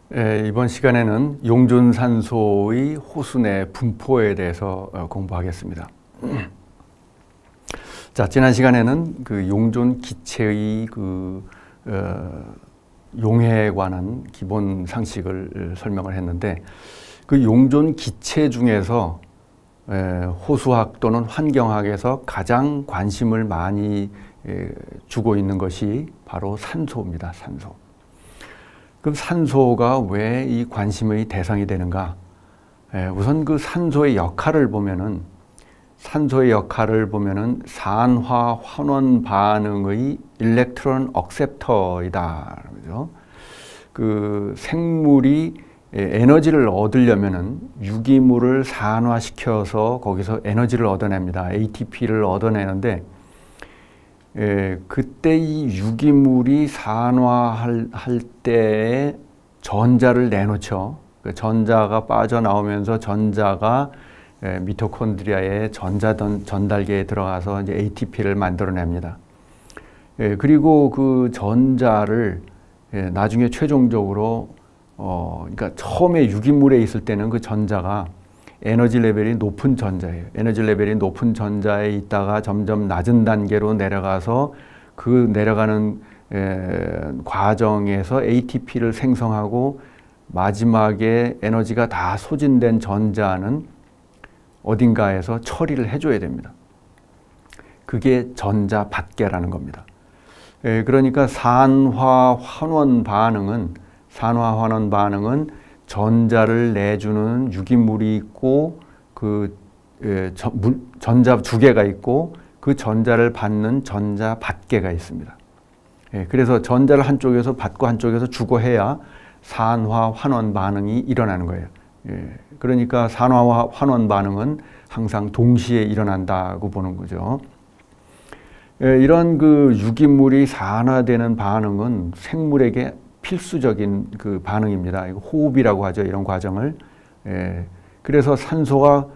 이번 시간에는 용존산소의 호수 내 분포에 대해서 공부하겠습니다. 자, 지난 시간에는 그 용존 기체의 용해에 관한 기본 상식을 설명을 했는데, 그 용존 기체 중에서 호수학 또는 환경학에서 가장 관심을 많이 주고 있는 것이 바로 산소입니다. 산소. 그럼 산소가 왜 이 관심의 대상이 되는가? 우선 그 산소의 역할을 보면은 산화 환원 반응의 일렉트론 억셉터이다. 그죠? 그 생물이 에너지를 얻으려면은 유기물을 산화시켜서 거기서 에너지를 얻어냅니다. ATP를 얻어내는데, 그때 이 유기물이 산화할 때에 전자를 내놓죠. 그 전자가 빠져나오면서 전자가 미토콘드리아의 전자 전달계에 들어가서 이제 ATP를 만들어냅니다. 그리고 그 전자를 나중에 최종적으로 그러니까 처음에 유기물에 있을 때는 그 전자가 에너지 레벨이 높은 전자예요. 에너지 레벨이 높은 전자에 있다가 점점 낮은 단계로 내려가서 그 내려가는 과정에서 ATP를 생성하고 마지막에 에너지가 다 소진된 전자는 어딘가에서 처리를 해줘야 됩니다. 그게 전자 받계라는 겁니다. 그러니까 산화 환원 반응은 전자를 내주는 유기물이 있고 전자 두 개가 있고 그 전자를 받는 전자 받계가 있습니다. 그래서 전자를 한쪽에서 받고 한쪽에서 주고 해야 산화 환원 반응이 일어나는 거예요. 그러니까 산화 환원 반응은 항상 동시에 일어난다고 보는 거죠. 이런 그 유기물이 산화되는 반응은 생물에게 필수적인 그 반응입니다. 호흡이라고 하죠. 이런 과정을. 그래서 산소가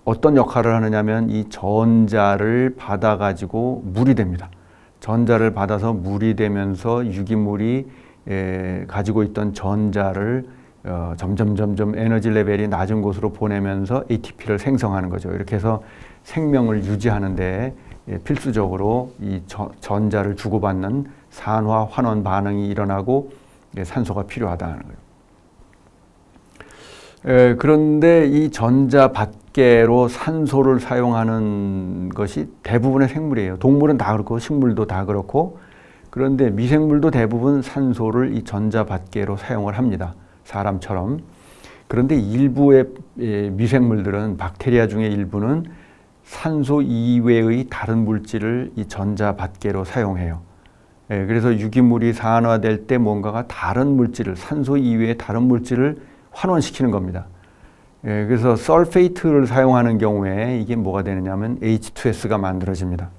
어떤 역할을 하느냐면 이 전자를 받아가지고 물이 됩니다. 전자를 받아서 물이 되면서 유기물이 가지고 있던 전자를 점점 에너지 레벨이 낮은 곳으로 보내면서 ATP를 생성하는 거죠. 이렇게 해서 생명을 유지하는 데 필수적으로 이 전자를 주고받는 산화 환원 반응이 일어나고 산소가 필요하다는 거예요. 그런데 이 전자 받계로 산소를 사용하는 것이 대부분의 생물이에요. 동물은 다 그렇고 식물도 다 그렇고, 그런데 미생물도 대부분 산소를 이 전자 받계로 사용을 합니다. 사람처럼. 그런데 일부의 미생물들은, 박테리아 중에 일부는 산소 이외의 다른 물질을 이 전자 받계로 사용해요. 그래서 유기물이 산화될 때 뭔가가 다른 물질을, 산소 이외의 다른 물질을 환원시키는 겁니다. 그래서 설페이트를 사용하는 경우에 이게 뭐가 되느냐 하면 H2S가 만들어집니다.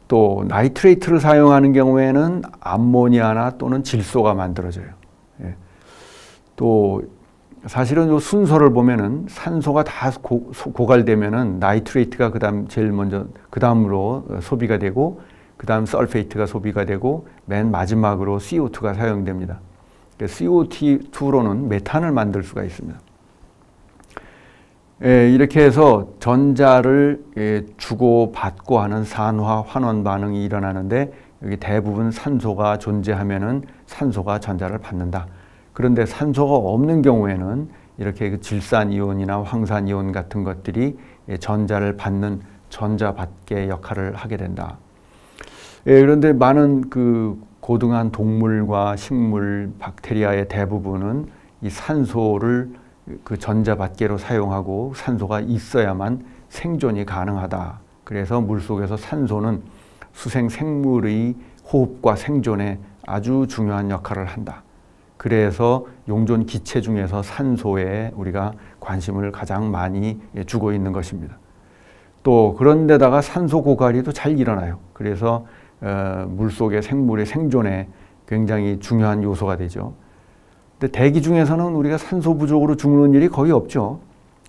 또 나이트레이트를 사용하는 경우에는 암모니아나 또는 질소가 만들어져요. 또 사실은 요 순서를 보면은 산소가 다 고갈되면은 나이트레이트가 제일 먼저 그다음으로 소비가 되고, 그다음 설페이트가 소비가 되고, 맨 마지막으로 CO2가 사용됩니다. CO2로는 메탄을 만들 수가 있습니다. 이렇게 해서 전자를 주고 받고 하는 산화 환원 반응이 일어나는데, 여기 대부분 산소가 존재하면은 산소가 전자를 받는다. 그런데 산소가 없는 경우에는 이렇게 그 질산이온이나 황산이온 같은 것들이 전자를 받는 전자 받계 역할을 하게 된다. 그런데 많은 그 고등한 동물과 식물, 박테리아의 대부분은 이 산소를 그 전자 받계로 사용하고 산소가 있어야만 생존이 가능하다. 그래서 물속에서 산소는 수생 생물의 호흡과 생존에 아주 중요한 역할을 한다. 그래서 용존 기체 중에서 산소에 우리가 관심을 가장 많이 주고 있는 것입니다. 또 그런데다가 산소 고갈이도 잘 일어나요. 그래서 물속의 생물의 생존에 굉장히 중요한 요소가 되죠. 근데 대기 중에서는 우리가 산소 부족으로 죽는 일이 거의 없죠.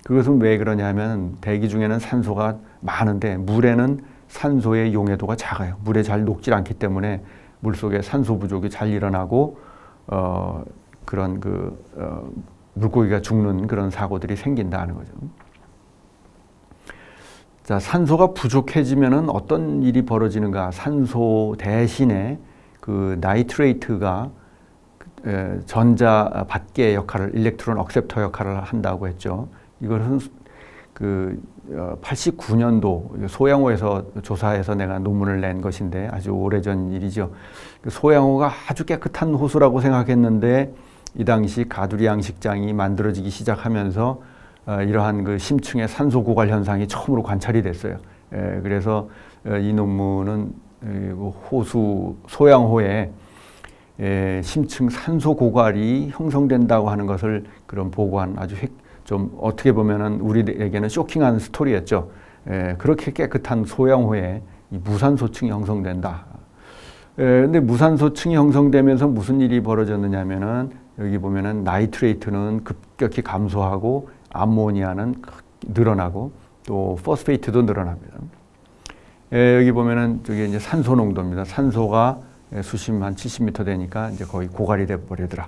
그것은 왜 그러냐면 대기 중에는 산소가 많은데 물에는 산소의 용해도가 작아요. 물에 잘 녹질 않기 때문에 물속에 산소 부족이 잘 일어나고 그런 물고기가 죽는 그런 사고들이 생긴다는 거죠. 자, 산소가 부족해지면은 어떤 일이 벌어지는가? 산소 대신에 그 나이트레이트가 전자 받개 역할을, 일렉트론 억셉터 역할을 한다고 했죠. 이것은 89년도 소양호에서 조사해서 내가 논문을 낸 것인데 아주 오래전 일이죠. 소양호가 아주 깨끗한 호수라고 생각했는데 이 당시 가두리 양식장이 만들어지기 시작하면서 이러한 그 심층의 산소 고갈 현상이 처음으로 관찰이 됐어요. 그래서 이 논문은 호수 소양호에 심층 산소 고갈이 형성된다고 하는 것을 그런 보고한 아주 좀 어떻게 보면은 우리에게는 쇼킹한 스토리였죠. 그렇게 깨끗한 소양호에 이 무산소층이 형성된다. 근데 무산소층이 형성되면서 무슨 일이 벌어졌느냐면은 여기 보면은 나이트레이트는 급격히 감소하고 암모니아는 늘어나고 또 포스페이트도 늘어납니다. 여기 보면은 저게 이제 산소 농도입니다. 산소가 수심 한 70m 되니까 이제 거의 고갈이 돼 버리더라.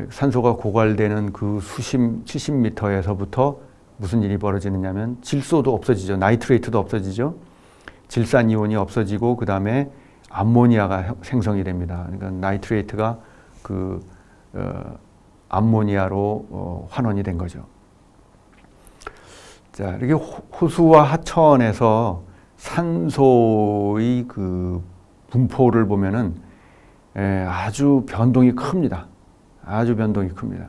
산소가 고갈되는 그 수심 70m에서부터 무슨 일이 벌어지느냐면 질소도 없어지죠. 나이트레이트도 없어지죠. 질산이온이 없어지고 그 다음에 암모니아가 생성이 됩니다. 그러니까 나이트레이트가 암모니아로 환원이 된 거죠. 자, 이렇게 호수와 하천에서 산소의 그 분포를 보면은 아주 변동이 큽니다. 아주 변동이 큽니다.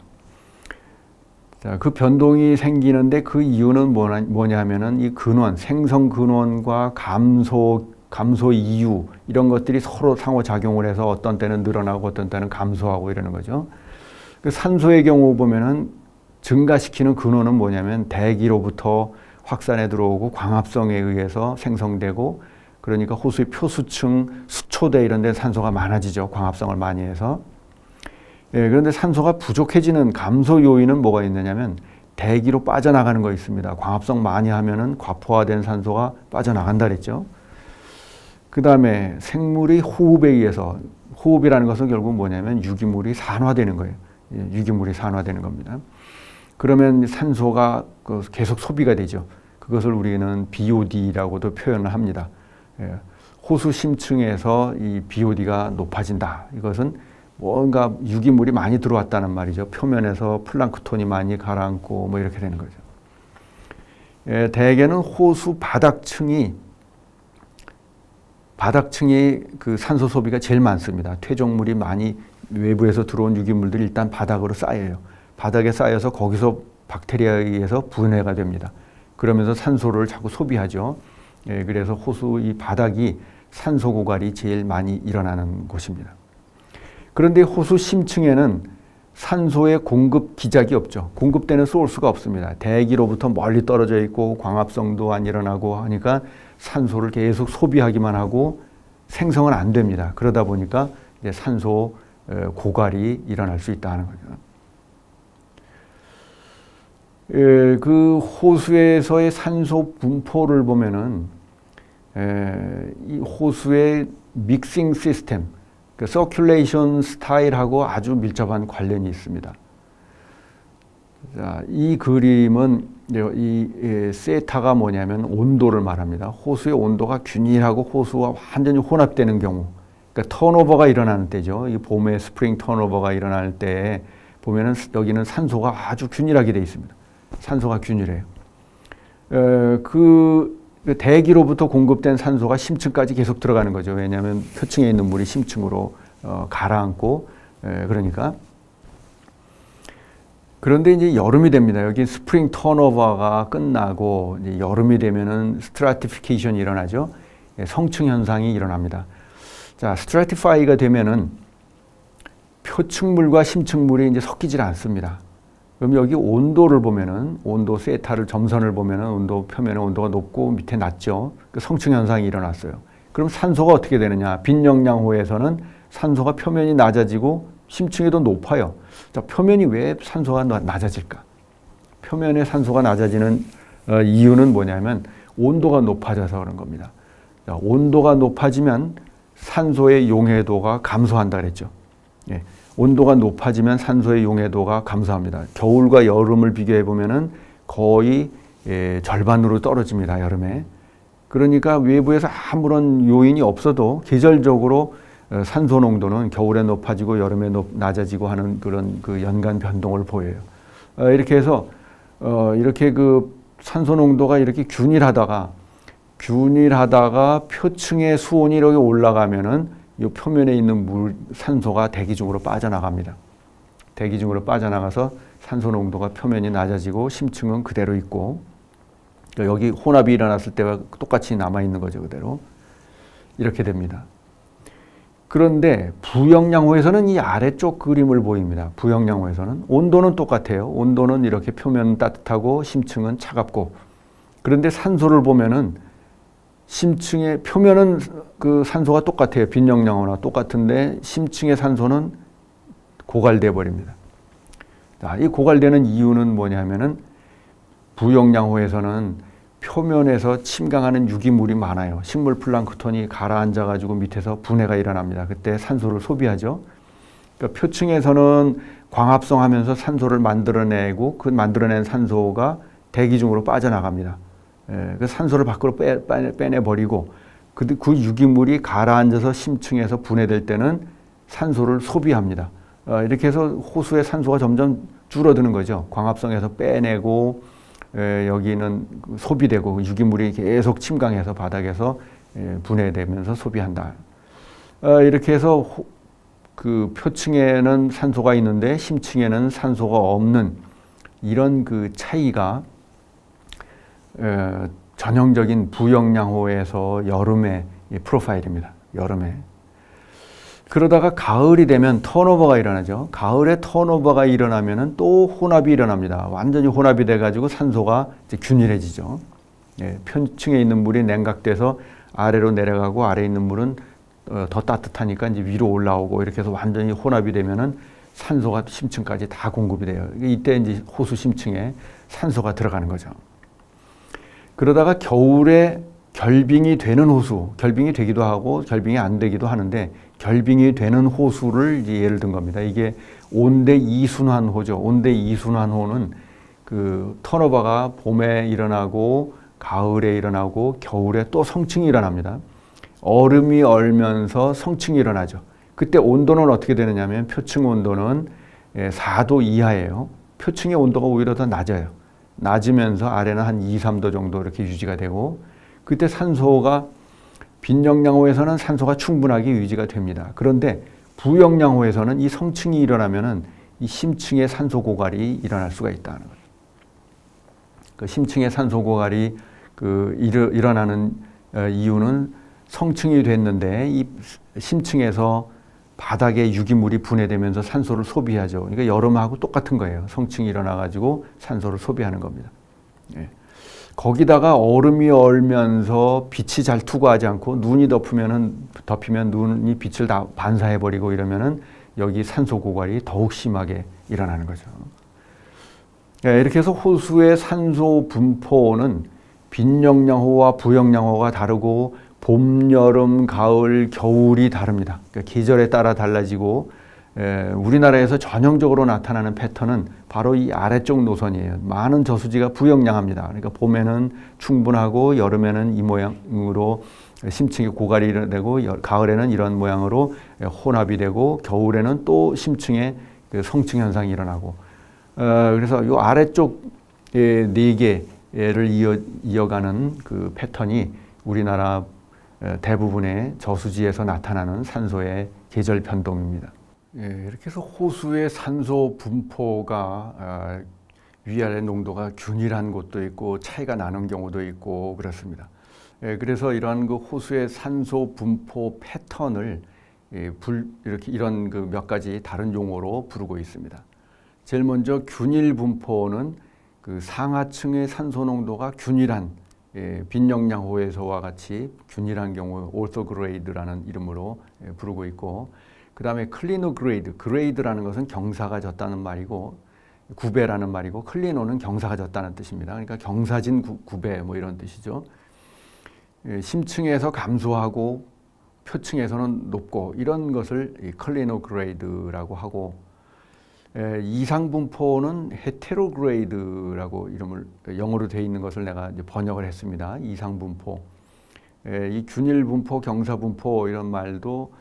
자, 그 변동이 생기는데 그 이유는 뭐냐면은 이 근원, 생성 근원과 감소 이유 이런 것들이 서로 상호작용을 해서 어떤 때는 늘어나고 어떤 때는 감소하고 이러는 거죠. 그 산소의 경우 보면은 증가시키는 근원은 뭐냐면 대기로부터 확산해 들어오고 광합성에 의해서 생성되고 그러니까 호수의 표수층, 수초대 이런 데 산소가 많아지죠. 광합성을 많이 해서. 그런데 산소가 부족해지는 감소 요인은 뭐가 있느냐면 대기로 빠져나가는 거 있습니다. 광합성 많이 하면은 과포화된 산소가 빠져나간다 그랬죠. 그 다음에 생물의 호흡에 의해서, 호흡이라는 것은 결국 뭐냐면 유기물이 산화되는 거예요. 유기물이 산화되는 겁니다. 그러면 산소가 계속 소비가 되죠. 그것을 우리는 BOD라고도 표현을 합니다. 호수 심층에서 이 BOD가 높아진다. 이것은 뭔가 유기물이 많이 들어왔다는 말이죠. 표면에서 플랑크톤이 많이 가라앉고 뭐 이렇게 되는 거죠. 대개는 호수 바닥층이 그 산소 소비가 제일 많습니다. 퇴적물이 많이 외부에서 들어온 유기물들이 일단 바닥으로 쌓여요. 바닥에 쌓여서 거기서 박테리아에 의해서 분해가 됩니다. 그러면서 산소를 자꾸 소비하죠. 그래서 호수 이 바닥이 산소 고갈이 제일 많이 일어나는 곳입니다. 그런데 호수 심층에는 산소의 공급 기작이 없죠. 공급되는 소스가 없습니다. 대기로부터 멀리 떨어져 있고 광합성도 안 일어나고 하니까 산소를 계속 소비하기만 하고 생성은 안 됩니다. 그러다 보니까 이제 산소 고갈이 일어날 수 있다는 거죠. 그 호수에서의 산소 분포를 보면은 이 호수의 믹싱 시스템, 그 서큘레이션 스타일하고 아주 밀접한 관련이 있습니다. 자, 이 그림은 이 세타가 뭐냐면 온도를 말합니다. 호수의 온도가 균일하고 호수와 완전히 혼합되는 경우, 그러니까 턴오버가 일어나는 때죠. 이 봄에 스프링 턴오버가 일어날 때 보면은 여기는 산소가 아주 균일하게 되어 있습니다. 산소가 균일해요. 그 대기로부터 공급된 산소가 심층까지 계속 들어가는 거죠. 왜냐하면 표층에 있는 물이 심층으로 가라앉고 그러니까. 그런데 이제 여름이 됩니다. 여기 스프링 턴오버가 끝나고 이제 여름이 되면은 스트라티피케이션이 일어나죠. 성층 현상이 일어납니다. 자, 스트라티파이가 되면은 표층물과 심층물이 이제 섞이질 않습니다. 그럼 여기 온도를 보면은 온도 세타를 점선을 보면은 온도 표면의 온도가 높고 밑에 낮죠. 그 성층 현상이 일어났어요. 그럼 산소가 어떻게 되느냐? 빈영양호에서는 산소가 표면이 낮아지고 심층에도 높아요. 자, 표면이 왜 산소가 낮아질까? 표면의 산소가 낮아지는 이유는 뭐냐면 온도가 높아져서 그런 겁니다. 자, 온도가 높아지면 산소의 용해도가 감소한다 그랬죠. 예. 온도가 높아지면 산소의 용해도가 감소합니다. 겨울과 여름을 비교해 보면은 거의 절반으로 떨어집니다. 여름에. 그러니까 외부에서 아무런 요인이 없어도 계절적으로 산소 농도는 겨울에 높아지고 여름에 낮아지고 하는 그런 그 연간 변동을 보여요. 이렇게 해서 이렇게 그 산소 농도가 이렇게 균일하다가 표층의 수온이 이렇게 올라가면은 이 표면에 있는 산소가 대기 중으로 빠져나갑니다. 대기 중으로 빠져나가서 산소 농도가 표면이 낮아지고 심층은 그대로 있고, 여기 혼합이 일어났을 때와 똑같이 남아있는 거죠. 그대로. 이렇게 됩니다. 그런데 부영양호에서는 이 아래쪽 그림을 보입니다. 부영양호에서는 온도는 똑같아요. 온도는 이렇게 표면은 따뜻하고 심층은 차갑고, 그런데 산소를 보면은 심층의 표면은 그 산소가 똑같아요. 빈영양호나 똑같은데 심층의 산소는 고갈돼 버립니다. 자, 이 고갈되는 이유는 뭐냐면은 부영양호에서는 표면에서 침강하는 유기물이 많아요. 식물 플랑크톤이 가라앉아 가지고 밑에서 분해가 일어납니다. 그때 산소를 소비하죠. 그러니까 표층에서는 광합성 하면서 산소를 만들어내고 그 만들어낸 산소가 대기 중으로 빠져나갑니다. 그 산소를 밖으로 빼내버리고 그 유기물이 가라앉아서 심층에서 분해될 때는 산소를 소비합니다. 이렇게 해서 호수의 산소가 점점 줄어드는 거죠. 광합성에서 빼내고 여기는 소비되고 유기물이 계속 침강해서 바닥에서 분해되면서 소비한다. 이렇게 해서 그 표층에는 산소가 있는데 심층에는 산소가 없는 이런 그 차이가 전형적인 부영양호에서 여름의 프로파일입니다. 여름에. 그러다가 가을이 되면 턴오버가 일어나죠. 가을에 턴오버가 일어나면은 또 혼합이 일어납니다. 완전히 혼합이 돼가지고 산소가 이제 균일해지죠. 표층에 있는 물이 냉각돼서 아래로 내려가고 아래에 있는 물은 더 따뜻하니까 이제 위로 올라오고 이렇게 해서 완전히 혼합이 되면은 산소가 심층까지 다 공급이 돼요. 이때 이제 호수 심층에 산소가 들어가는 거죠. 그러다가 겨울에 결빙이 되는 호수, 결빙이 되기도 하고 결빙이 안 되기도 하는데 결빙이 되는 호수를 이제 예를 든 겁니다. 이게 온대 이순환호죠. 온대 이순환호는 그 턴오버가 봄에 일어나고 가을에 일어나고 겨울에 또 성층이 일어납니다. 얼음이 얼면서 성층이 일어나죠. 그때 온도는 어떻게 되느냐면 표층 온도는 4도 이하예요. 표층의 온도가 오히려 더 낮아요. 낮으면서 아래는 한 2, 3도 정도 이렇게 유지가 되고, 그때 산소가 빈영양호에서는 산소가 충분하게 유지가 됩니다. 그런데 부영양호에서는 이 성층이 일어나면은 이 심층의 산소 고갈이 일어날 수가 있다는 거죠. 그 심층의 산소 고갈이 일어나는 이유는 성층이 됐는데 이 심층에서 바닥에 유기물이 분해되면서 산소를 소비하죠. 그러니까 여름하고 똑같은 거예요. 성층이 일어나가지고 산소를 소비하는 겁니다. 거기다가 얼음이 얼면서 빛이 잘 투과하지 않고 눈이 덮이면 눈이 빛을 다 반사해버리고 이러면은 여기 산소 고갈이 더욱 심하게 일어나는 거죠. 이렇게 해서 호수의 산소 분포는 빈영양호와 부영양호가 다르고 봄, 여름, 가을, 겨울이 다릅니다. 그러니까 계절에 따라 달라지고 우리나라에서 전형적으로 나타나는 패턴은 바로 이 아래쪽 노선이에요. 많은 저수지가 부영양합니다. 그러니까 봄에는 충분하고 여름에는 이 모양으로 심층이 고갈이 되고 가을에는 이런 모양으로 혼합이 되고 겨울에는 또 심층에 성층 현상이 일어나고 그래서 이 아래쪽 네 개를 이어가는 그 패턴이 우리나라 대부분의 저수지에서 나타나는 산소의 계절 변동입니다. 이렇게 해서 호수의 산소 분포가 위아래 농도가 균일한 곳도 있고 차이가 나는 경우도 있고 그렇습니다. 그래서 이러한 그 호수의 산소 분포 패턴을 이렇게 이런 그 몇 가지 다른 용어로 부르고 있습니다. 제일 먼저 균일 분포는 그 상하층의 산소 농도가 균일한 빈영양호에서와 같이 균일한 경우 orthograda라는 이름으로 부르고 있고, 그 다음에 클리노그레이드, 그레이드라는 것은 경사가 졌다는 말이고 구배라는 말이고 클리노는 경사가 졌다는 뜻입니다. 그러니까 경사진 구배 뭐 이런 뜻이죠. 심층에서 감소하고 표층에서는 높고 이런 것을 클리노그레이드라고 하고 이상분포는 헤테로그레이드라고 이름을 영어로 되어 있는 것을 내가 이제 번역을 했습니다. 이상분포. 이 균일분포, 경사분포 이런 말도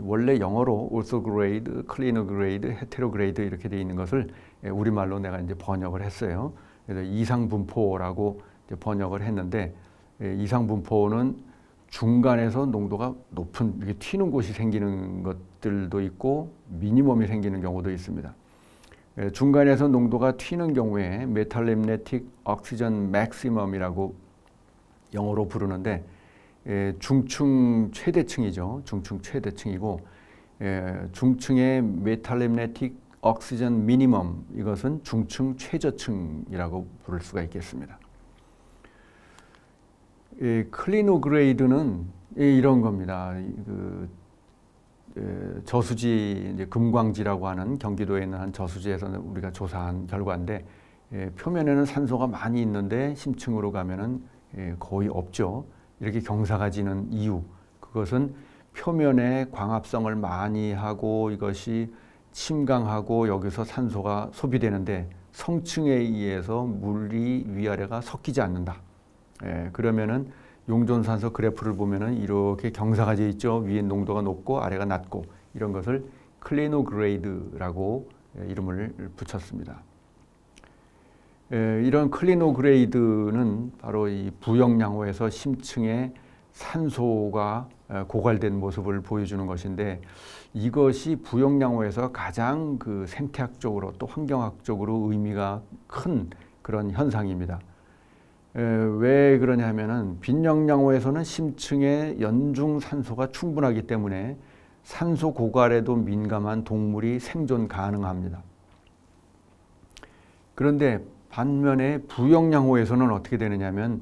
원래 영어로 orthograde, clinograde, heterograde 이렇게 되어 있는 것을 우리말로 내가 이제 번역을 했어요. 그래서 이상분포라고 이제 번역을 했는데 이상분포는 중간에서 농도가 높은 이렇게 튀는 곳이 생기는 것들도 있고 미니멈이 생기는 경우도 있습니다. 중간에서 농도가 튀는 경우에 메탈램네틱 옥시전 맥시멈이라고 영어로 부르는데 중층 최대층이죠. 중층 최대층이고 중층의 메탈램네틱 옥시전 미니멈 이것은 중층 최저층이라고 부를 수가 있겠습니다. 클리노그레이드는 이런 겁니다. 저수지 이제 금광지라고 하는 경기도에 있는 한 저수지에서 우리가 조사한 결과인데 표면에는 산소가 많이 있는데 심층으로 가면은 거의 없죠. 이렇게 경사가 지는 이유 그것은 표면에 광합성을 많이 하고 이것이 침강하고 여기서 산소가 소비되는데 성층에 의해서 물이 위아래가 섞이지 않는다. 그러면은 용존산소 그래프를 보면은 이렇게 경사가 져 있죠. 위에 농도가 높고 아래가 낮고 이런 것을 클리노그레이드라고 이름을 붙였습니다. 이런 클리노그레이드는 바로 이 부영양호에서 심층에 산소가 고갈된 모습을 보여주는 것인데 이것이 부영양호에서 가장 그 생태학적으로 또 환경학적으로 의미가 큰 그런 현상입니다. 왜 그러냐면은 빈영양호에서는 심층에 연중 산소가 충분하기 때문에 산소 고갈에도 민감한 동물이 생존 가능합니다. 그런데 반면에 부영양호에서는 어떻게 되느냐면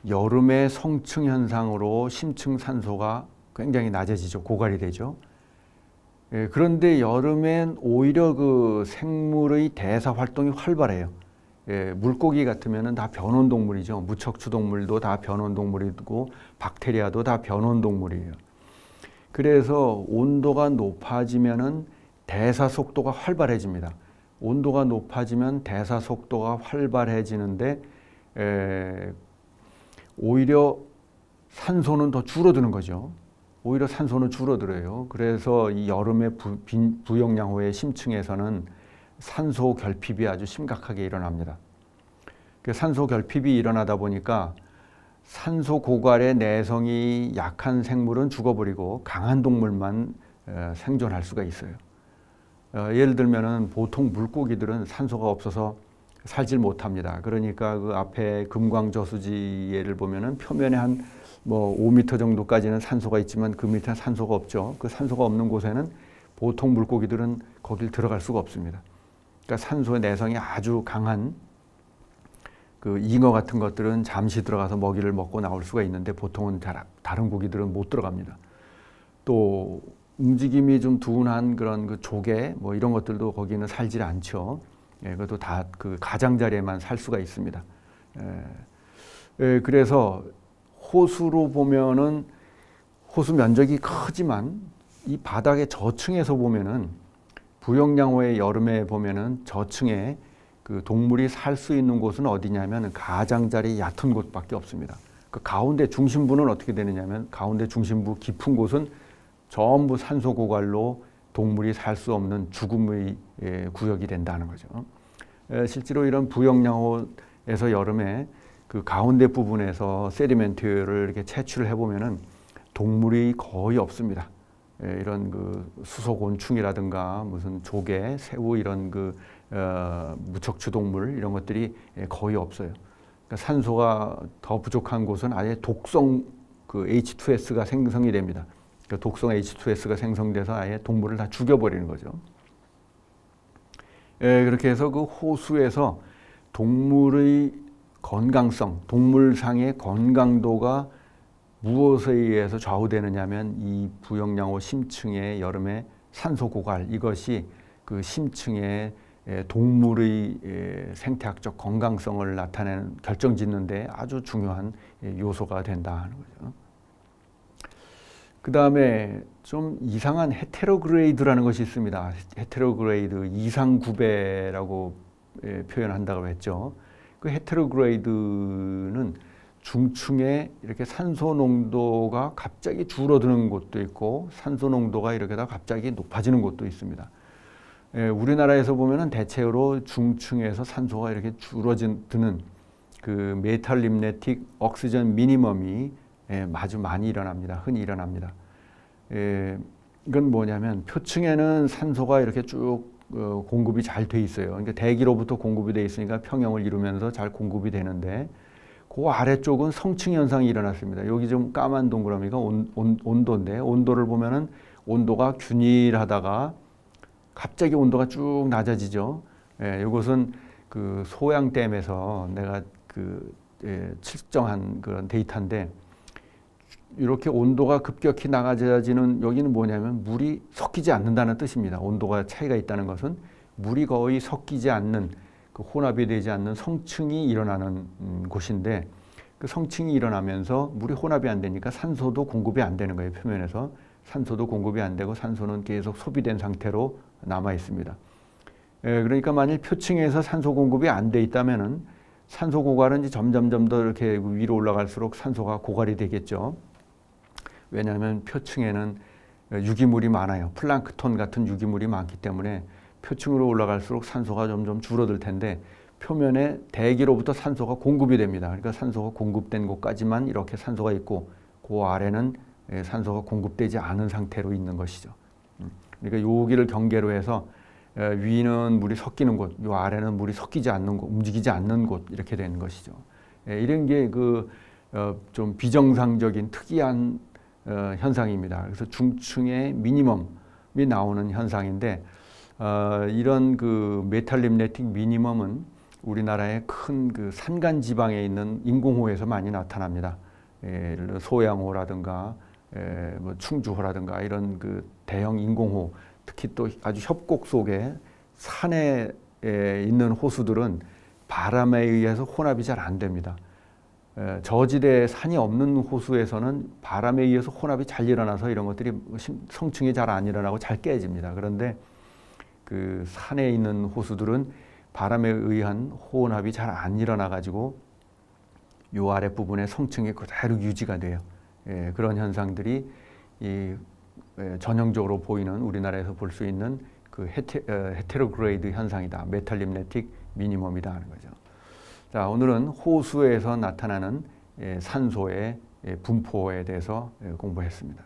여름의 성층 현상으로 심층 산소가 굉장히 낮아지죠. 고갈이 되죠. 그런데 여름엔 오히려 그 생물의 대사 활동이 활발해요. 물고기 같으면은 다 변온동물이죠. 무척추동물도 다 변온동물이고 박테리아도 다 변온동물이에요. 그래서 온도가 높아지면은 대사 속도가 활발해집니다. 온도가 높아지면 대사 속도가 활발해지는데 오히려 산소는 더 줄어드는 거죠. 오히려 산소는 줄어들어요. 그래서 이 여름에 부영양호의 심층에서는 산소 결핍이 아주 심각하게 일어납니다. 산소 결핍이 일어나다 보니까 산소 고갈의 내성이 약한 생물은 죽어버리고 강한 동물만 생존할 수가 있어요. 예를 들면은 보통 물고기들은 산소가 없어서 살질 못합니다. 그러니까 그 앞에 금광저수지 예를 보면은 표면에 한 뭐 5m 정도까지는 산소가 있지만 그 밑에 산소가 없죠. 그 산소가 없는 곳에는 보통 물고기들은 거길 들어갈 수가 없습니다. 그러니까 산소의 내성이 아주 강한 그 잉어 같은 것들은 잠시 들어가서 먹이를 먹고 나올 수가 있는데 보통은 다른 고기들은 못 들어갑니다. 또 움직임이 좀 둔한 그런 그 조개 뭐 이런 것들도 거기는 살질 않죠. 그것도 다 그 가장자리에만 살 수가 있습니다. 그래서 호수로 보면은 호수 면적이 크지만 이 바닥의 저층에서 보면은 부영양호의 여름에 보면은 저층에 그 동물이 살 수 있는 곳은 어디냐면 가장자리 얕은 곳밖에 없습니다. 그 가운데 중심부는 어떻게 되느냐면 가운데 중심부 깊은 곳은 전부 산소 고갈로 동물이 살 수 없는 죽음의 구역이 된다는 거죠. 실제로 이런 부영양호에서 여름에 그 가운데 부분에서 세디멘트를 이렇게 채취를 해보면은 동물이 거의 없습니다. 이런 그 수소곤충이라든가 무슨 조개, 새우 이런 그 무척추 동물 이런 것들이 거의 없어요. 그러니까 산소가 더 부족한 곳은 아예 독성 그 H2S가 생성이 됩니다. 그러니까 독성 H2S가 생성돼서 아예 동물을 다 죽여버리는 거죠. 그렇게 해서 그 호수에서 동물의 건강성, 동물상의 건강도가 무엇에 의해서 좌우되느냐면 이 부영양호 심층의 여름에 산소 고갈 이것이 그 심층의 동물의 생태학적 건강성을 나타내는 결정짓는 데 아주 중요한 요소가 된다 하는 거죠. 그 다음에 좀 이상한 헤테로그레이드라는 것이 있습니다. 헤테로그레이드 이상구배라고 표현한다고 했죠. 그 헤테로그레이드는 중층에 이렇게 산소 농도가 갑자기 줄어드는 곳도 있고 산소 농도가 이렇게 다 갑자기 높아지는 곳도 있습니다. 우리나라에서 보면은 대체로 중층에서 산소가 이렇게 줄어드는 그 메탈 림네틱 옥시전 미니멈이 아주 많이 일어납니다. 흔히 일어납니다. 이건 뭐냐면 표층에는 산소가 이렇게 쭉 공급이 잘 돼 있어요. 그러니까 대기로부터 공급이 돼 있으니까 평형을 이루면서 잘 공급이 되는데 그 아래쪽은 성층 현상이 일어났습니다. 여기 좀 까만 동그라미가 온도인데 온도를 보면은 온도가 균일하다가 갑자기 온도가 쭉 낮아지죠. 이것은 그 소양댐에서 내가 측정한 그런 데이터인데 이렇게 온도가 급격히 낮아지는 여기는 뭐냐면 물이 섞이지 않는다는 뜻입니다. 온도가 차이가 있다는 것은 물이 거의 섞이지 않는 그 혼합이 되지 않는 성층이 일어나는 곳인데 그 성층이 일어나면서 물이 혼합이 안 되니까 산소도 공급이 안 되는 거예요. 표면에서 산소도 공급이 안 되고 산소는 계속 소비된 상태로 남아 있습니다. 그러니까 만일 표층에서 산소 공급이 안 돼 있다면은 산소 고갈은 이제 점점 더 이렇게 위로 올라갈수록 산소가 고갈이 되겠죠. 왜냐하면 표층에는 유기물이 많아요. 플랑크톤 같은 유기물이 많기 때문에 표층으로 올라갈수록 산소가 점점 줄어들 텐데 표면에 대기로부터 산소가 공급이 됩니다. 그러니까 산소가 공급된 곳까지만 이렇게 산소가 있고 그 아래는 산소가 공급되지 않은 상태로 있는 것이죠. 그러니까 여기를 경계로 해서 위는 물이 섞이는 곳, 요 아래는 물이 섞이지 않는 곳, 움직이지 않는 곳 이렇게 되는 것이죠. 이런 게 좀 비정상적인 특이한 현상입니다. 그래서 중층의 미니멈이 나오는 현상인데 이런 그 메탈 림네틱 미니멈은 우리나라의 큰 그 산간 지방에 있는 인공호에서 많이 나타납니다. 소양호라든가 뭐 충주호라든가 이런 그 대형 인공호, 특히 또 아주 협곡 속에 산에 있는 호수들은 바람에 의해서 혼합이 잘 안 됩니다. 저지대 산이 없는 호수에서는 바람에 의해서 혼합이 잘 일어나서 이런 것들이 성층이 잘 안 일어나고 잘 깨집니다. 그런데 그 산에 있는 호수들은 바람에 의한 혼합이 잘 안 일어나 가지고 요 아랫부분에 성층이 그대로 유지가 돼요. 그런 현상들이 전형적으로 보이는 우리나라에서 볼 수 있는 그 헤테로그레이드 현상이다. 메탈 림네틱 미니멈이다 하는 거죠. 자, 오늘은 호수에서 나타나는 산소의 분포에 대해서 공부했습니다.